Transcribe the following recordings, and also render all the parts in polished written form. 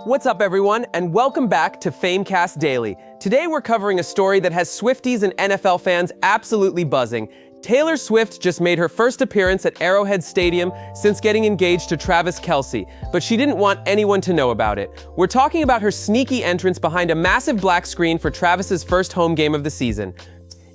What's up, everyone, and welcome back to Famecast Daily. Today we're covering a story that has Swifties and NFL fans absolutely buzzing. Taylor Swift just made her first appearance at Arrowhead Stadium since getting engaged to Travis Kelce, but she didn't want anyone to know about it. We're talking about her sneaky entrance behind a massive black screen for Travis's first home game of the season.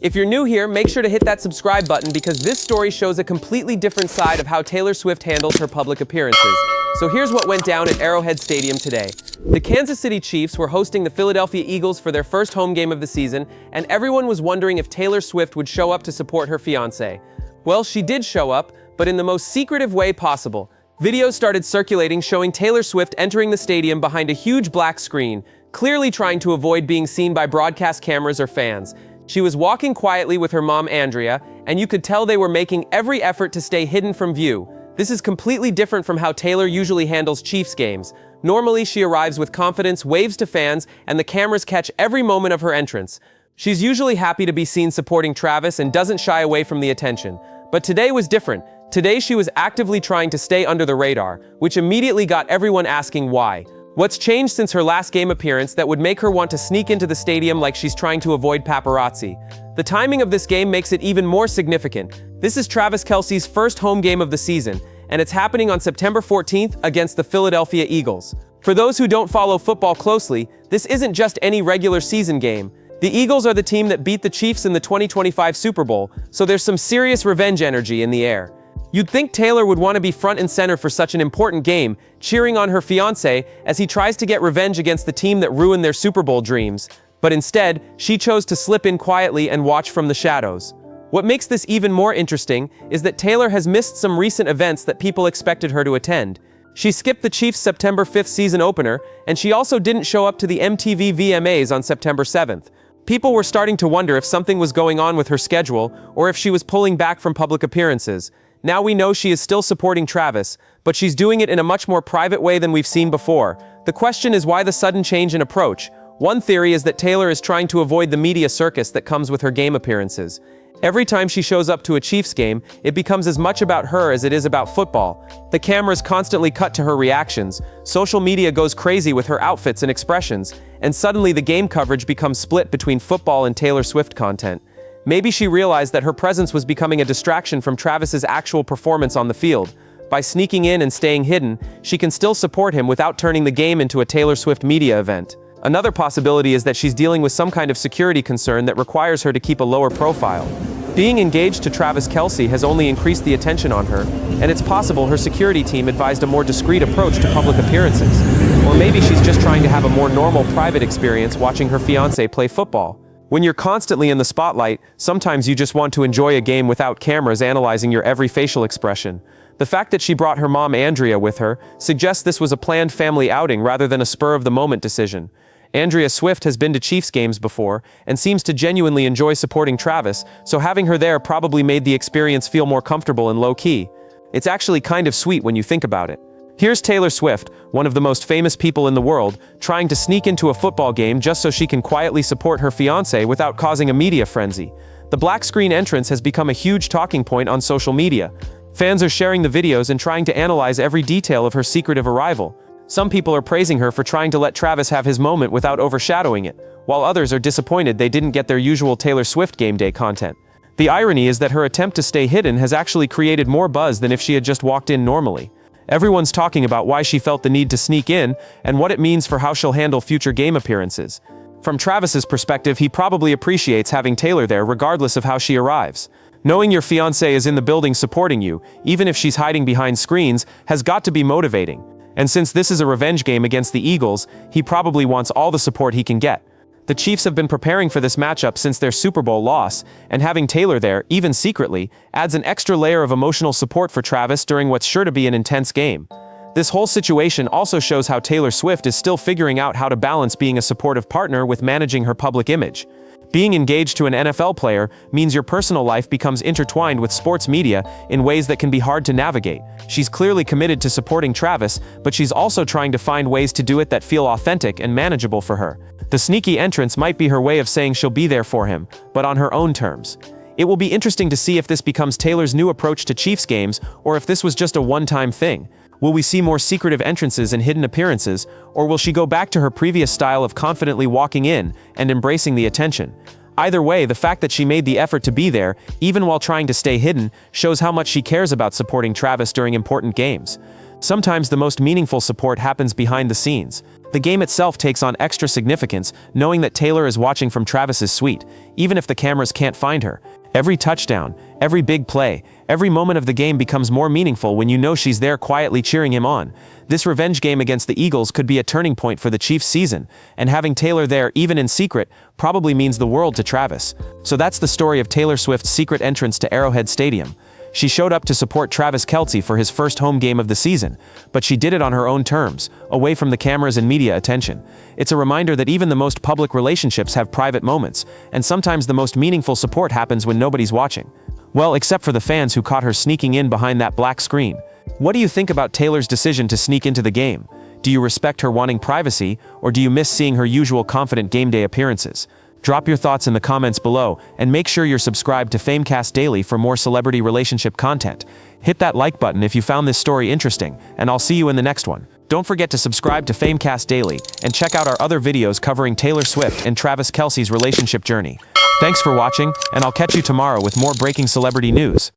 If you're new here, make sure to hit that subscribe button because this story shows a completely different side of how Taylor Swift handles her public appearances. So here's what went down at Arrowhead Stadium today. The Kansas City Chiefs were hosting the Philadelphia Eagles for their first home game of the season, and everyone was wondering if Taylor Swift would show up to support her fiancé. Well, she did show up, but in the most secretive way possible. Videos started circulating showing Taylor Swift entering the stadium behind a huge black screen, clearly trying to avoid being seen by broadcast cameras or fans. She was walking quietly with her mom, Andrea, and you could tell they were making every effort to stay hidden from view. This is completely different from how Taylor usually handles Chiefs games. Normally, she arrives with confidence, waves to fans, and the cameras catch every moment of her entrance. She's usually happy to be seen supporting Travis and doesn't shy away from the attention. But today was different. Today she was actively trying to stay under the radar, which immediately got everyone asking why. What's changed since her last game appearance that would make her want to sneak into the stadium like she's trying to avoid paparazzi? The timing of this game makes it even more significant. This is Travis Kelce's first home game of the season, and it's happening on September 14th against the Philadelphia Eagles. For those who don't follow football closely, this isn't just any regular season game. The Eagles are the team that beat the Chiefs in the 2025 Super Bowl, so there's some serious revenge energy in the air. You'd think Taylor would want to be front and center for such an important game, cheering on her fiancé as he tries to get revenge against the team that ruined their Super Bowl dreams. But instead, she chose to slip in quietly and watch from the shadows. What makes this even more interesting is that Taylor has missed some recent events that people expected her to attend. She skipped the Chiefs' September 5th season opener, and she also didn't show up to the MTV VMAs on September 7th. People were starting to wonder if something was going on with her schedule or if she was pulling back from public appearances. Now we know she is still supporting Travis, but she's doing it in a much more private way than we've seen before. The question is why the sudden change in approach? One theory is that Taylor is trying to avoid the media circus that comes with her game appearances. Every time she shows up to a Chiefs game, it becomes as much about her as it is about football. The cameras constantly cut to her reactions, social media goes crazy with her outfits and expressions, and suddenly the game coverage becomes split between football and Taylor Swift content. Maybe she realized that her presence was becoming a distraction from Travis's actual performance on the field. By sneaking in and staying hidden, she can still support him without turning the game into a Taylor Swift media event. Another possibility is that she's dealing with some kind of security concern that requires her to keep a lower profile. Being engaged to Travis Kelce has only increased the attention on her, and it's possible her security team advised a more discreet approach to public appearances. Or maybe she's just trying to have a more normal private experience watching her fiancé play football. When you're constantly in the spotlight, sometimes you just want to enjoy a game without cameras analyzing your every facial expression. The fact that she brought her mom Andrea with her suggests this was a planned family outing rather than a spur-of-the-moment decision. Andrea Swift has been to Chiefs games before and seems to genuinely enjoy supporting Travis, so having her there probably made the experience feel more comfortable and low-key. It's actually kind of sweet when you think about it. Here's Taylor Swift, one of the most famous people in the world, trying to sneak into a football game just so she can quietly support her fiancé without causing a media frenzy. The black screen entrance has become a huge talking point on social media. Fans are sharing the videos and trying to analyze every detail of her secretive arrival. Some people are praising her for trying to let Travis have his moment without overshadowing it, while others are disappointed they didn't get their usual Taylor Swift game day content. The irony is that her attempt to stay hidden has actually created more buzz than if she had just walked in normally. Everyone's talking about why she felt the need to sneak in and what it means for how she'll handle future game appearances. From Travis's perspective, he probably appreciates having Taylor there regardless of how she arrives. Knowing your fiancé is in the building supporting you, even if she's hiding behind screens, has got to be motivating. And since this is a revenge game against the Eagles, he probably wants all the support he can get. The Chiefs have been preparing for this matchup since their Super Bowl loss, and having Taylor there, even secretly, adds an extra layer of emotional support for Travis during what's sure to be an intense game. This whole situation also shows how Taylor Swift is still figuring out how to balance being a supportive partner with managing her public image. Being engaged to an NFL player means your personal life becomes intertwined with sports media in ways that can be hard to navigate. She's clearly committed to supporting Travis, but she's also trying to find ways to do it that feel authentic and manageable for her. The sneaky entrance might be her way of saying she'll be there for him, but on her own terms. It will be interesting to see if this becomes Taylor's new approach to Chiefs games, or if this was just a one-time thing. Will we see more secretive entrances and hidden appearances, or will she go back to her previous style of confidently walking in and embracing the attention? Either way, the fact that she made the effort to be there, even while trying to stay hidden, shows how much she cares about supporting Travis during important games. Sometimes the most meaningful support happens behind the scenes. The game itself takes on extra significance, knowing that Taylor is watching from Travis's suite, even if the cameras can't find her. Every touchdown, every big play, every moment of the game becomes more meaningful when you know she's there quietly cheering him on. This revenge game against the Eagles could be a turning point for the Chiefs' season, and having Taylor there, even in secret, probably means the world to Travis. So that's the story of Taylor Swift's secret entrance to Arrowhead Stadium. She showed up to support Travis Kelce for his first home game of the season, but she did it on her own terms, away from the cameras and media attention. It's a reminder that even the most public relationships have private moments, and sometimes the most meaningful support happens when nobody's watching. Well, except for the fans who caught her sneaking in behind that black screen. What do you think about Taylor's decision to sneak into the game? Do you respect her wanting privacy, or do you miss seeing her usual confident game day appearances? Drop your thoughts in the comments below, and make sure you're subscribed to Famecast Daily for more celebrity relationship content. Hit that like button if you found this story interesting, and I'll see you in the next one. Don't forget to subscribe to Famecast Daily, and check out our other videos covering Taylor Swift and Travis Kelce's relationship journey. Thanks for watching, and I'll catch you tomorrow with more breaking celebrity news.